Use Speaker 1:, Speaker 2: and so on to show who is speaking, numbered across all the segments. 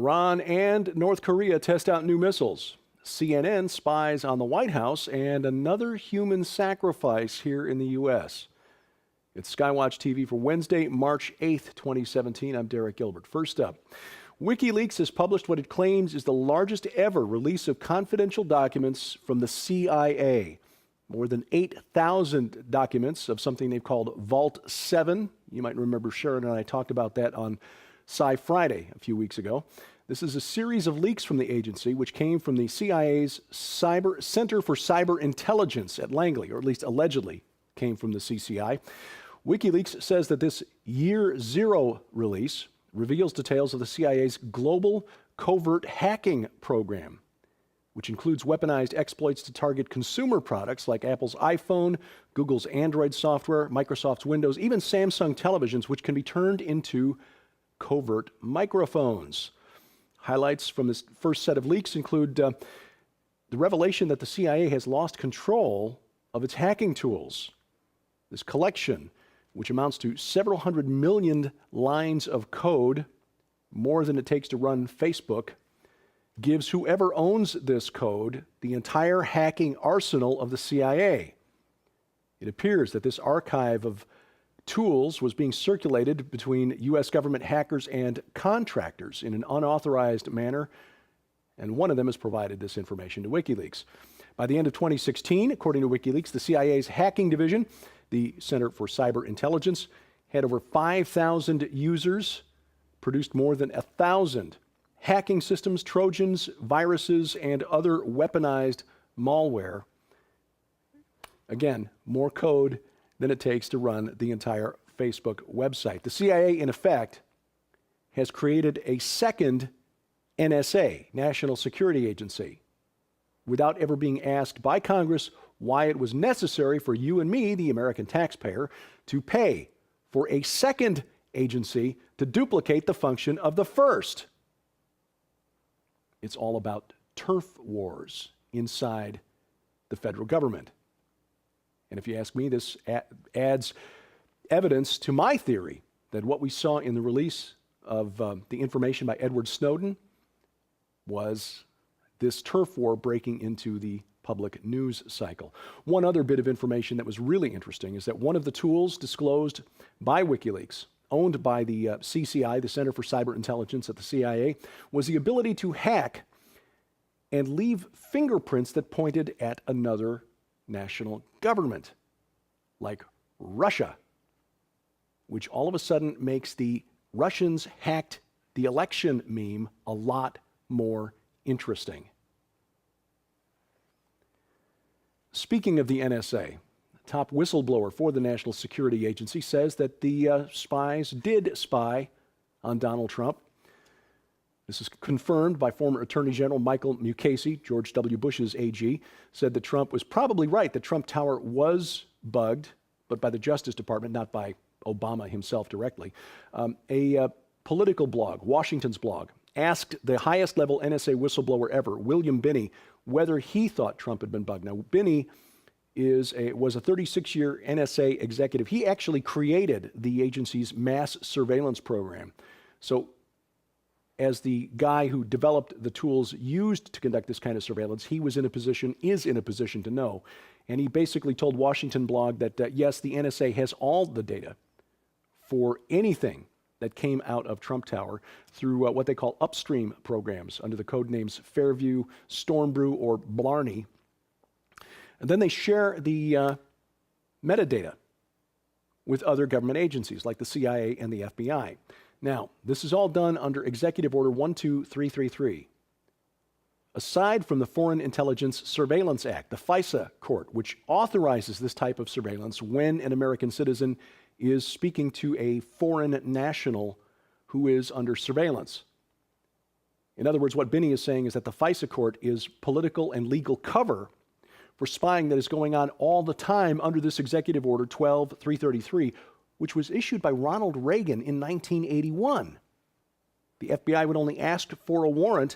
Speaker 1: Iran and North Korea test out new missiles. CNN spies on the White House and another human sacrifice here in the U.S. It's SkyWatchTV for Wednesday, March 8th, 2017. I'm Derek Gilbert. First up, WikiLeaks has published what it claims is the largest ever release of confidential documents from the CIA. More than 8,000 documents of something they've called Vault 7. You might remember Sharon and I talked about that on Sci Friday a few weeks ago. This is a series of leaks from the agency, which came from the CIA's Center for Cyber Intelligence at Langley, or at least allegedly came from the CCI. WikiLeaks says that this Year Zero release reveals details of the CIA's global covert hacking program, which includes weaponized exploits to target consumer products like Apple's iPhone, Google's Android software, Microsoft's Windows, even Samsung televisions, which can be turned into covert microphones. Highlights from this first set of leaks include the revelation that the CIA has lost control of its hacking tools. This collection, which amounts to several hundred million lines of code, more than it takes to run Facebook, gives whoever owns this code the entire hacking arsenal of the CIA. It appears that this archive of tools was being circulated between U.S. government hackers and contractors in an unauthorized manner, and one of them has provided this information to WikiLeaks. By the end of 2016, according to WikiLeaks, the CIA's hacking division, the Center for Cyber Intelligence, had over 5,000 users, produced more than 1,000 hacking systems, Trojans, viruses, and other weaponized malware. Again, more code than it takes to run the entire Facebook website. The CIA, in effect, has created a second NSA, National Security Agency, without ever being asked by Congress why it was necessary for you and me, the American taxpayer, to pay for a second agency to duplicate the function of the first. It's all about turf wars inside the federal government. And if you ask me, this adds evidence to my theory that what we saw in the release of the information by Edward Snowden was this turf war breaking into the public news cycle. One other bit of information that was really interesting is that one of the tools disclosed by WikiLeaks, owned by the CCI, the Center for Cyber Intelligence at the CIA, was the ability to hack and leave fingerprints that pointed at another national government, like Russia, which all of a sudden makes the Russians hacked the election meme a lot more interesting. Speaking of the NSA, a top whistleblower for the National Security Agency says that the spies did spy on Donald Trump. This is confirmed by former Attorney General Michael Mukasey, George W. Bush's AG, said that Trump was probably right that Trump Tower was bugged, but by the Justice Department, not by Obama himself directly. A political blog, Washington's blog, asked the highest level NSA whistleblower ever, William Binney, whether he thought Trump had been bugged. Now, Binney was a 36-year NSA executive. He actually created the agency's mass surveillance program. So, as the guy who developed the tools used to conduct this kind of surveillance, he is in a position to know. And he basically told Washington blog that, yes, the NSA has all the data for anything that came out of Trump Tower through what they call upstream programs under the code names Fairview, Stormbrew, or Blarney. And then they share the metadata with other government agencies like the CIA and the FBI. Now, this is all done under Executive Order 12333. Aside from the Foreign Intelligence Surveillance Act, the FISA court, which authorizes this type of surveillance when an American citizen is speaking to a foreign national who is under surveillance. In other words, what Binney is saying is that the FISA court is political and legal cover for spying that is going on all the time under this Executive Order 12333, which was issued by Ronald Reagan in 1981. The FBI would only ask for a warrant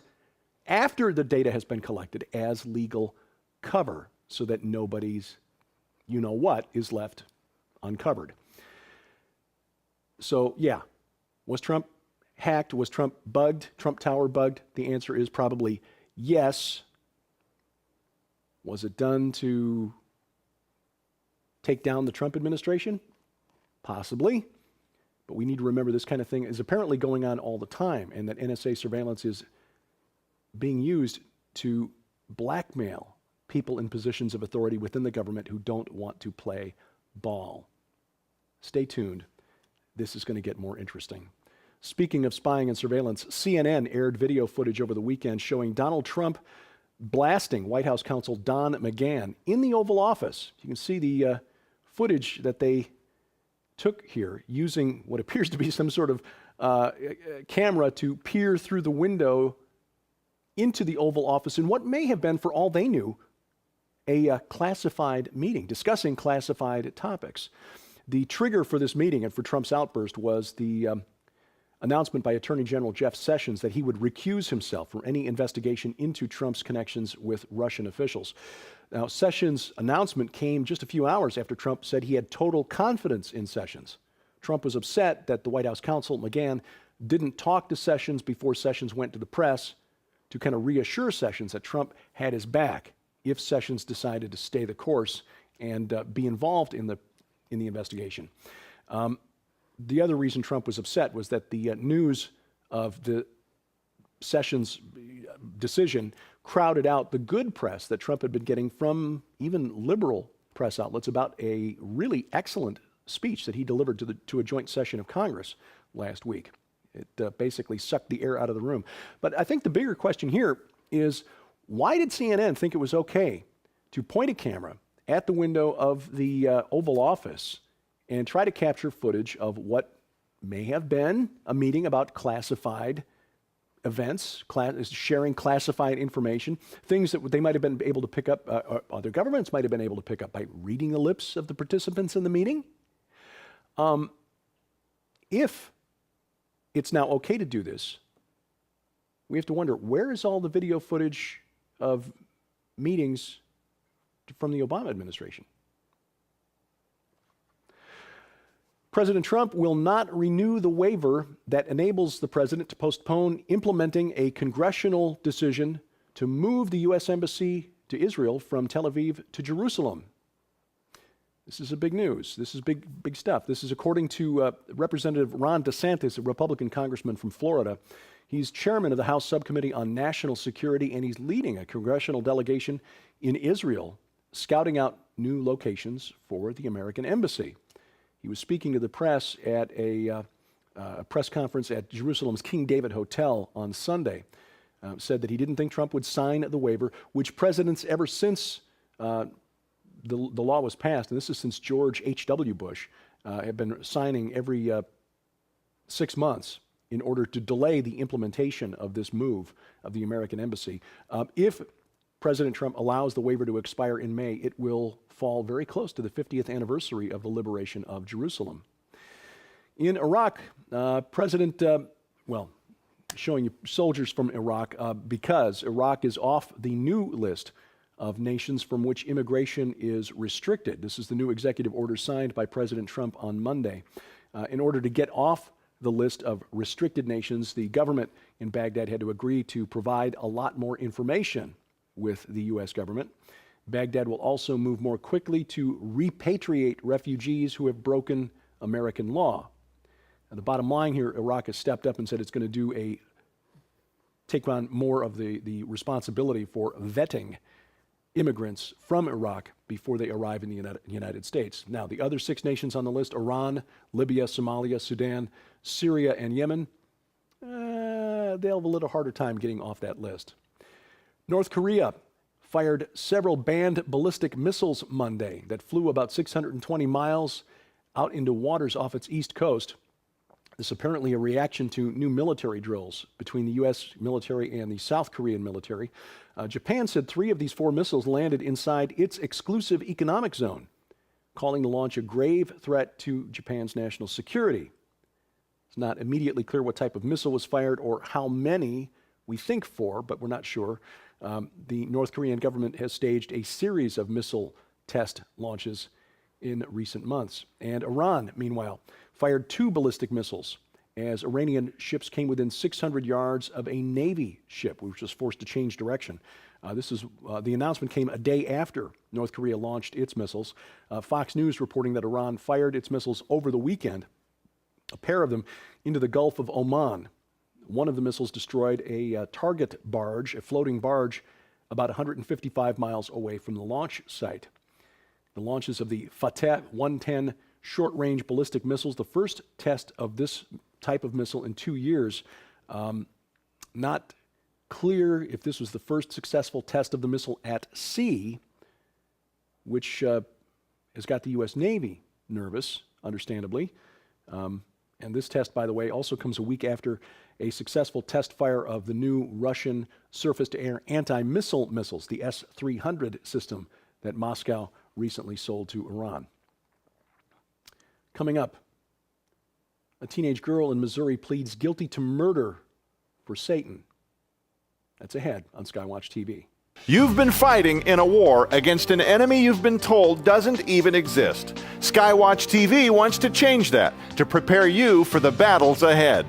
Speaker 1: after the data has been collected as legal cover so that nobody's you-know-what is left uncovered. So, yeah, was Trump hacked? Was Trump bugged? Trump Tower bugged? The answer is probably yes. Was it done to take down the Trump administration? Possibly. But we need to remember this kind of thing is apparently going on all the time, and that NSA surveillance is being used to blackmail people in positions of authority within the government who don't want to play ball. Stay tuned. This is going to get more interesting. Speaking of spying and surveillance, CNN aired video footage over the weekend showing Donald Trump blasting White House counsel Don McGahn in the Oval Office. You can see the footage that they took here using what appears to be some sort of camera to peer through the window into the Oval Office in what may have been, for all they knew, a classified meeting discussing classified topics. The trigger for this meeting and for Trump's outburst was the announcement by Attorney General Jeff Sessions that he would recuse himself from any investigation into Trump's connections with Russian officials. Now, Sessions' announcement came just a few hours after Trump said he had total confidence in Sessions. Trump was upset that the White House counsel, McGahn, didn't talk to Sessions before Sessions went to the press to kind of reassure Sessions that Trump had his back if Sessions decided to stay the course and be involved in the investigation. The other reason Trump was upset was that the news of the Sessions decision crowded out the good press that Trump had been getting from even liberal press outlets about a really excellent speech that he delivered to a joint session of Congress last week. It basically sucked the air out of the room. But I think the bigger question here is, why did CNN think it was okay to point a camera at the window of the Oval Office and try to capture footage of what may have been a meeting about classified events, sharing classified information, things that they might have been able to pick up, other governments might have been able to pick up by reading the lips of the participants in the meeting? If it's now okay to do this, we have to wonder, where is all the video footage of meetings from the Obama administration? President Trump will not renew the waiver that enables the president to postpone implementing a congressional decision to move the U.S. Embassy to Israel from Tel Aviv to Jerusalem. This is a big news. This is big stuff. This is according to Representative Ron DeSantis, a Republican congressman from Florida. He's chairman of the House Subcommittee on National Security, and he's leading a congressional delegation in Israel, scouting out new locations for the American embassy. He was speaking to the press at a press conference at Jerusalem's King David Hotel on Sunday. Said that he didn't think Trump would sign the waiver, which presidents ever since the law was passed, and this is since George H.W. Bush, have been signing every 6 months in order to delay the implementation of this move of the American embassy. If President Trump allows the waiver to expire in May, it will fall very close to the 50th anniversary of the liberation of Jerusalem. In Iraq, showing you soldiers from Iraq because Iraq is off the new list of nations from which immigration is restricted. This is the new executive order signed by President Trump on Monday. In order to get off the list of restricted nations, the government in Baghdad had to agree to provide a lot more information with the U.S. government. Baghdad will also move more quickly to repatriate refugees who have broken American law. Now, the bottom line here, Iraq has stepped up and said it's going to take on more of the responsibility for vetting immigrants from Iraq before they arrive in the United States. Now, the other 6 nations on the list, Iran, Libya, Somalia, Sudan, Syria, and Yemen, they'll have a little harder time getting off that list. North Korea fired several banned ballistic missiles Monday that flew about 620 miles out into waters off its east coast. This is apparently a reaction to new military drills between the U.S. military and the South Korean military. Japan said 3 of these 4 missiles landed inside its exclusive economic zone, calling the launch a grave threat to Japan's national security. It's not immediately clear what type of missile was fired or how many we think 4, but we're not sure. The North Korean government has staged a series of missile test launches in recent months. And Iran, meanwhile, fired 2 ballistic missiles as Iranian ships came within 600 yards of a Navy ship, which was forced to change direction. The announcement came a day after North Korea launched its missiles. Fox News reporting that Iran fired its missiles over the weekend, a pair of them into the Gulf of Oman. One of the missiles destroyed a target barge, a floating barge, about 155 miles away from the launch site. The launches of the Fateh 110 short-range ballistic missiles, the first test of this type of missile in 2 years. Not clear if this was the first successful test of the missile at sea, which has got the U.S. Navy nervous, understandably. And this test, by the way, also comes a week after a successful test fire of the new Russian surface-to-air anti-missile missiles, the S-300 system that Moscow recently sold to Iran. Coming up, a teenage girl in Missouri pleads guilty to murder for Satan. That's ahead on SkyWatch TV.
Speaker 2: You've been fighting in a war against an enemy you've been told doesn't even exist. SkyWatch TV wants to change that to prepare you for the battles ahead.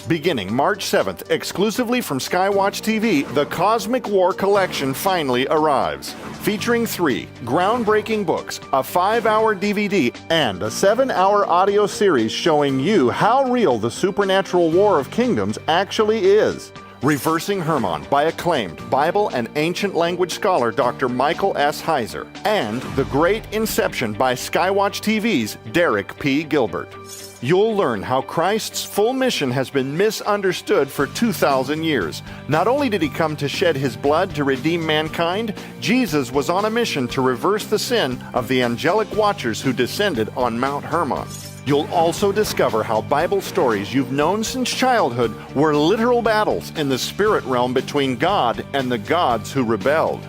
Speaker 2: Beginning March 7th, exclusively from SkyWatch TV, the Cosmic War Collection finally arrives. Featuring 3 groundbreaking books, a 5-hour DVD, and a 7-hour audio series showing you how real the supernatural War of Kingdoms actually is. Reversing Hermon by acclaimed Bible and ancient language scholar Dr. Michael S. Heiser, and The Great Inception by SkyWatch TV's Derek P. Gilbert. You'll learn how Christ's full mission has been misunderstood for 2,000 years. Not only did he come to shed his blood to redeem mankind, Jesus was on a mission to reverse the sin of the angelic watchers who descended on Mount Hermon. You'll also discover how Bible stories you've known since childhood were literal battles in the spirit realm between God and the gods who rebelled.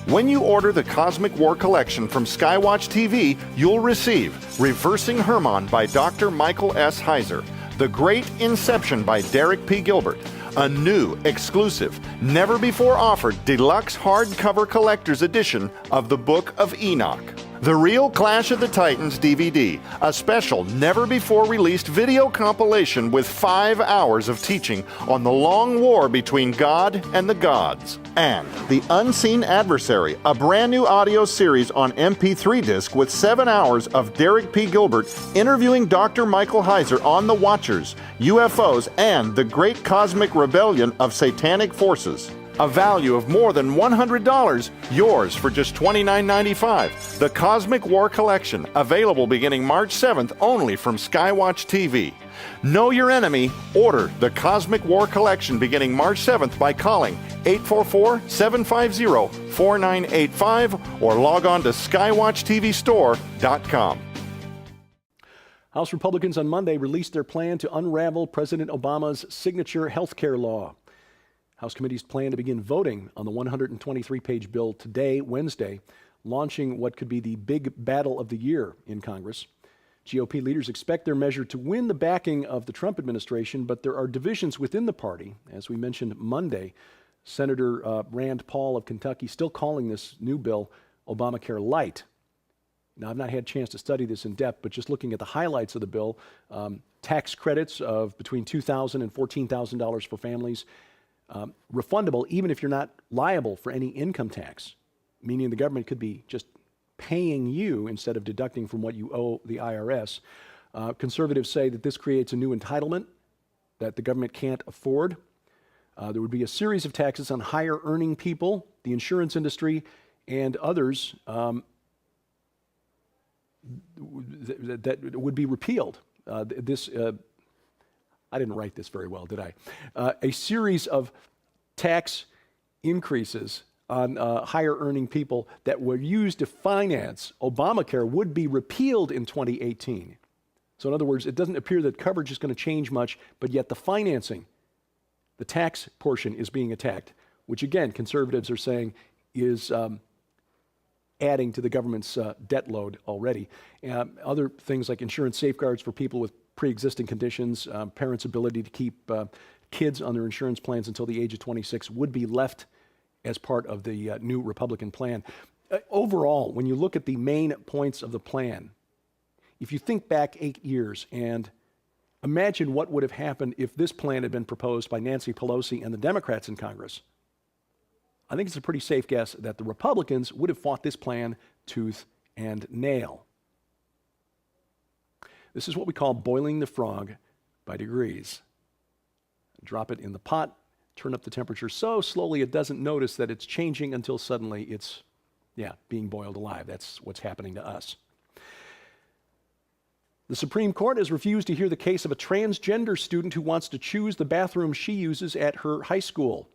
Speaker 2: When you order the Cosmic War Collection from SkyWatch TV, you'll receive Reversing Hermon by Dr. Michael S. Heiser, The Great Inception by Derek P. Gilbert, a new, exclusive, never-before-offered deluxe hardcover collector's edition of the Book of Enoch. The Real Clash of the Titans DVD, a special, never-before-released video compilation with 5 hours of teaching on the long war between God and the gods. And The Unseen Adversary, a brand new audio series on MP3 disc with 7 hours of Derek P. Gilbert interviewing Dr. Michael Heiser on the Watchers, UFOs, and the Great Cosmic Rebellion of Satanic Forces. A value of more than $100, yours for just $29.95. The Cosmic War Collection, available beginning March 7th only from SkyWatch TV. Know your enemy. Order the Cosmic War Collection beginning March 7th by calling 844-750-4985 or log on to skywatchtvstore.com.
Speaker 1: House Republicans on Monday released their plan to unravel President Obama's signature health care law. House committees plan to begin voting on the 123-page bill today, Wednesday, launching what could be the big battle of the year in Congress. GOP leaders expect their measure to win the backing of the Trump administration, but there are divisions within the party. As we mentioned Monday, Senator Rand Paul of Kentucky still calling this new bill Obamacare Light. Now, I've not had a chance to study this in depth, but just looking at the highlights of the bill, tax credits of between $2,000 and $14,000 for families, refundable even if you're not liable for any income tax, meaning the government could be just paying you instead of deducting from what you owe the IRS. Conservatives say that this creates a new entitlement that the government can't afford. There would be a series of taxes on higher earning people, the insurance industry, and others that would be repealed. I didn't write this very well, did I? A series of tax increases on higher earning people that were used to finance Obamacare would be repealed in 2018. So in other words, it doesn't appear that coverage is going to change much, but yet the financing, the tax portion is being attacked, which again, conservatives are saying is adding to the government's debt load already. Other things like insurance safeguards for people with pre-existing conditions, parents' ability to keep kids on their insurance plans until the age of 26 would be left as part of the new Republican plan. Overall, when you look at the main points of the plan, if you think back 8 years and Imagine what would have happened if this plan had been proposed by Nancy Pelosi and the Democrats in Congress. I think it's a pretty safe guess that the Republicans would have fought this plan tooth and nail. This is what we call boiling the frog by degrees. Drop it in the pot, turn up the temperature so slowly it doesn't notice that it's changing until suddenly it's, being boiled alive. That's what's happening to us. The Supreme Court has refused to hear the case of a transgender student who wants to choose the bathroom she uses at her high school.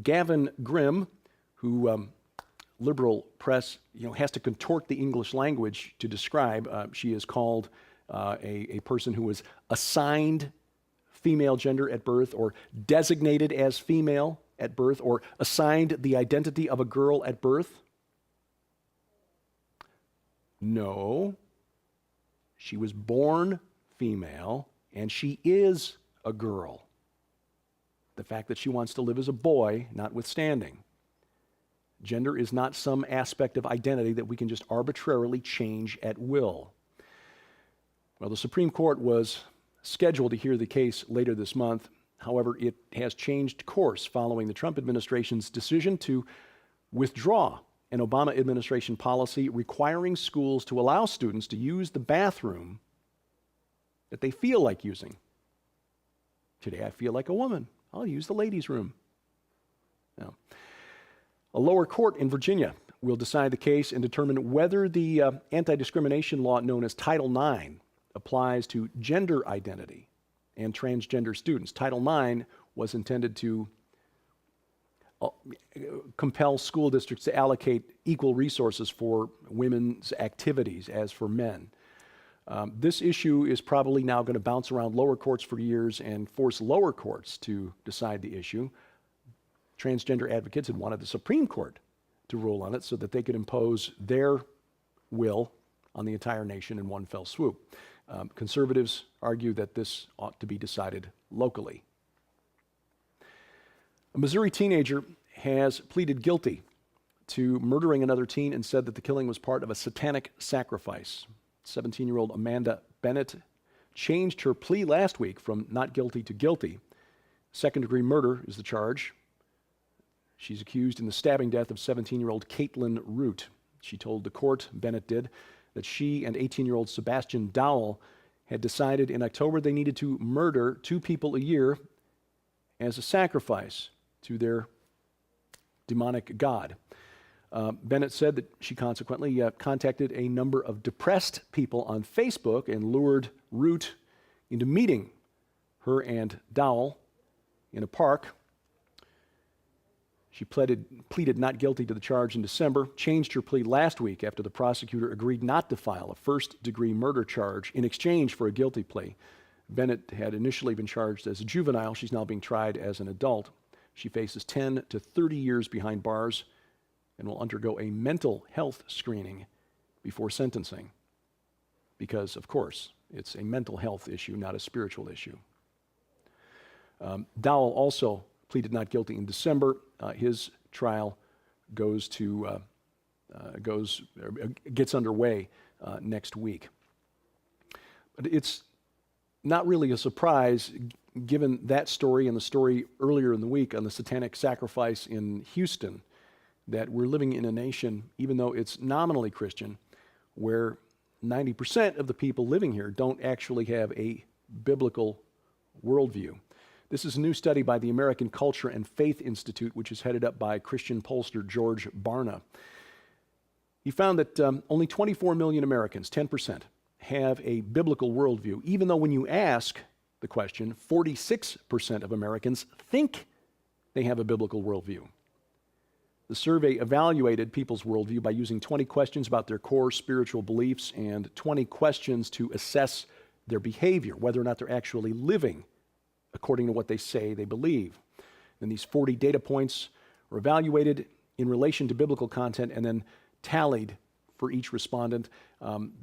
Speaker 1: Gavin Grimm, who liberal press has to contort the English language to describe, she is called a person who was assigned female gender at birth, or designated as female at birth, or assigned the identity of a girl at birth. No. She was born female, and she is a girl. The fact that she wants to live as a boy, notwithstanding. Gender is not some aspect of identity that we can just arbitrarily change at will. Well, the Supreme Court was scheduled to hear the case later this month. However, it has changed course following the Trump administration's decision to withdraw an Obama administration policy requiring schools to allow students to use the bathroom that they feel like using. Today I feel like a woman. I'll use the ladies' room. Now, a lower court in Virginia will decide the case and determine whether the anti-discrimination law known as Title IX applies to gender identity and transgender students. Title IX was intended to compel school districts to allocate equal resources for women's activities as for men. This issue is probably now going to bounce around lower courts for years and force lower courts to decide the issue. Transgender advocates had wanted the Supreme Court to rule on it so that they could impose their will on the entire nation in one fell swoop. Conservatives argue that this ought to be decided locally. A Missouri teenager has pleaded guilty to murdering another teen and said that the killing was part of a satanic sacrifice. 17-year-old Amanda Bennett changed her plea last week from not guilty to guilty. Second-degree murder is the charge. She's accused in the stabbing death of 17-year-old Caitlin Root. She told the court, Bennett did, that she and 18-year-old Sebastian Dowell had decided in October they needed to murder 2 people a year as a sacrifice to their demonic god. Bennett said that she consequently contacted a number of depressed people on Facebook and lured Root into meeting her and Dowell in a park. She pleaded not guilty to the charge in December, changed her plea last week after the prosecutor agreed not to file a first-degree murder charge in exchange for a guilty plea. Bennett had initially been charged as a juvenile. She's now being tried as an adult. She faces 10 to 30 years behind bars and will undergo a mental health screening before sentencing because, of course, it's a mental health issue, not a spiritual issue. Dowell also pleaded not guilty in December. His trial gets underway next week. But it's not really a surprise, given that story and the story earlier in the week on the satanic sacrifice in Houston, that we're living in a nation, even though it's nominally Christian, where 90% of the people living here don't actually have a biblical worldview. This is a new study by the American Culture and Faith Institute, which is headed up by Christian pollster George Barna. He found that only 24 million Americans, 10%, have a biblical worldview, even though when you ask the question, 46% of Americans think they have a biblical worldview. The survey evaluated people's worldview by using 20 questions about their core spiritual beliefs and 20 questions to assess their behavior, whether or not they're actually living according to what they say they believe. And these 40 data points are evaluated in relation to biblical content and then tallied for each respondent.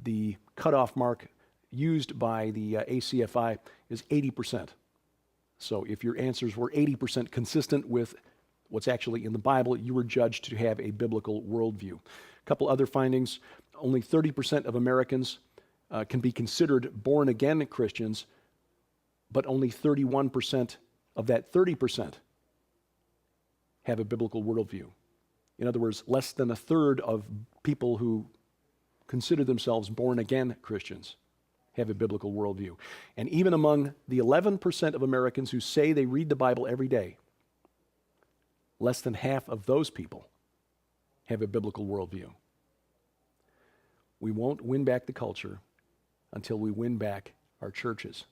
Speaker 1: The cutoff mark used by the ACFI is 80%. So if your answers were 80% consistent with what's actually in the Bible, you were judged to have a biblical worldview. A couple other findings: only 30% of Americans can be considered born-again Christians, but only 31% of that 30% have a biblical worldview. In other words, less than a third of people who consider themselves born-again Christians have a biblical worldview. And even among the 11% of Americans who say they read the Bible every day, less than half of those people have a biblical worldview. We won't win back the culture until we win back our churches.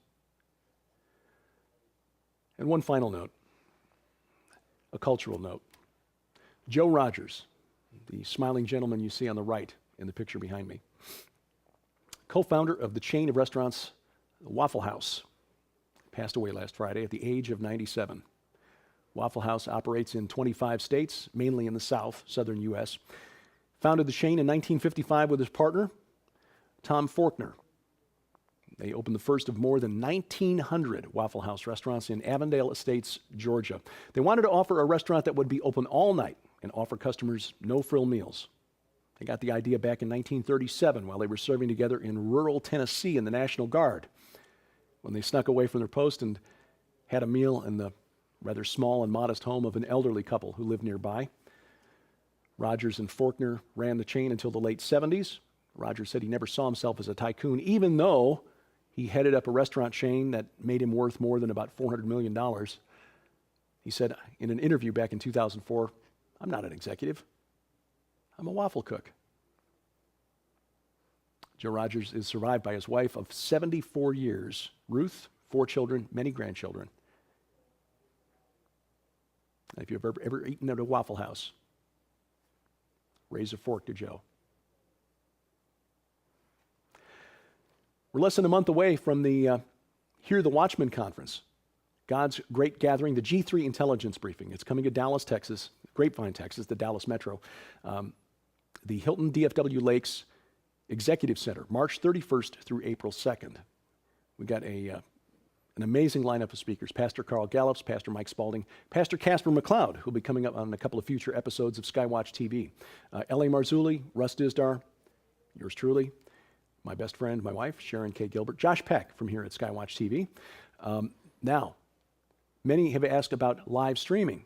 Speaker 1: And one final note, a cultural note. Joe Rogers, the smiling gentleman you see on the right in the picture behind me, co-founder of the chain of restaurants Waffle House, passed away last Friday at the age of 97. Waffle House operates in 25 states, mainly in the South, southern U.S. Founded the chain in 1955 with his partner, Tom Faulkner. They opened the first of more than 1,900 Waffle House restaurants in Avondale Estates, Georgia. They wanted to offer a restaurant that would be open all night and offer customers no-frill meals. They got the idea back in 1937 while they were serving together in rural Tennessee in the National Guard, when they snuck away from their post and had a meal in the rather small and modest home of an elderly couple who lived nearby. Rogers and Faulkner ran the chain until the late 70s. Rogers said he never saw himself as a tycoon, even though he headed up a restaurant chain that made him worth more than about $400 million. He said in an interview back in 2004, "I'm not an executive. I'm a waffle cook." Joe Rogers is survived by his wife of 74 years, Ruth, 4 children, many grandchildren. And if you've ever eaten at a Waffle House, raise a fork to Joe. We're less than a month away from the Hear the Watchman conference, God's Great Gathering, the G3 Intelligence Briefing. It's coming to Dallas, Texas, Grapevine, Texas, the Dallas Metro. The Hilton DFW Lakes Executive Center, March 31st through April 2nd. We got an amazing lineup of speakers. Pastor Carl Gallups, Pastor Mike Spalding, Pastor Casper McLeod, who'll be coming up on a couple of future episodes of SkyWatch TV. L.A. Marzulli, Russ Dizdar, yours truly, my best friend, my wife, Sharon K. Gilbert, Josh Peck from here at SkyWatch TV. Now, many have asked about live streaming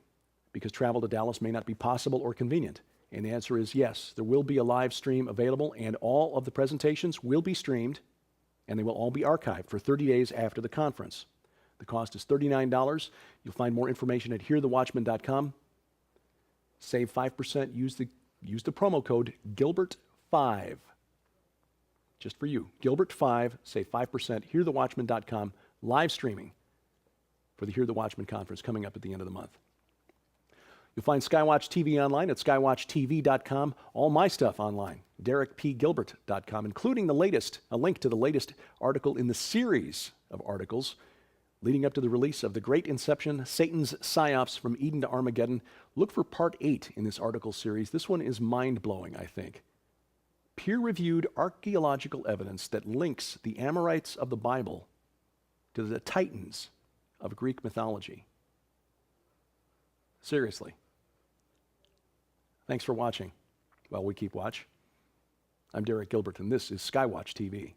Speaker 1: because travel to Dallas may not be possible or convenient. And the answer is yes, there will be a live stream available, and all of the presentations will be streamed, and they will all be archived for 30 days after the conference. The cost is $39. You'll find more information at hearthewatchman.com. Save 5%. Use the promo code Gilbert5. Just for you. Gilbert5. Save 5%. Hearthewatchman.com. Live streaming for the Hear the Watchman conference coming up at the end of the month. You'll find SkyWatch TV online at skywatchtv.com. All my stuff online, DerekPGilbert.com, including a link to the latest article in the series of articles leading up to the release of The Great Inception, Satan's Psyops from Eden to Armageddon. Look for part 8 in this article series. This one is mind-blowing, I think. Peer-reviewed archaeological evidence that links the Amorites of the Bible to the Titans of Greek mythology. Seriously. Thanks for watching while we keep watch. I'm Derek Gilbert, and this is SkyWatch TV.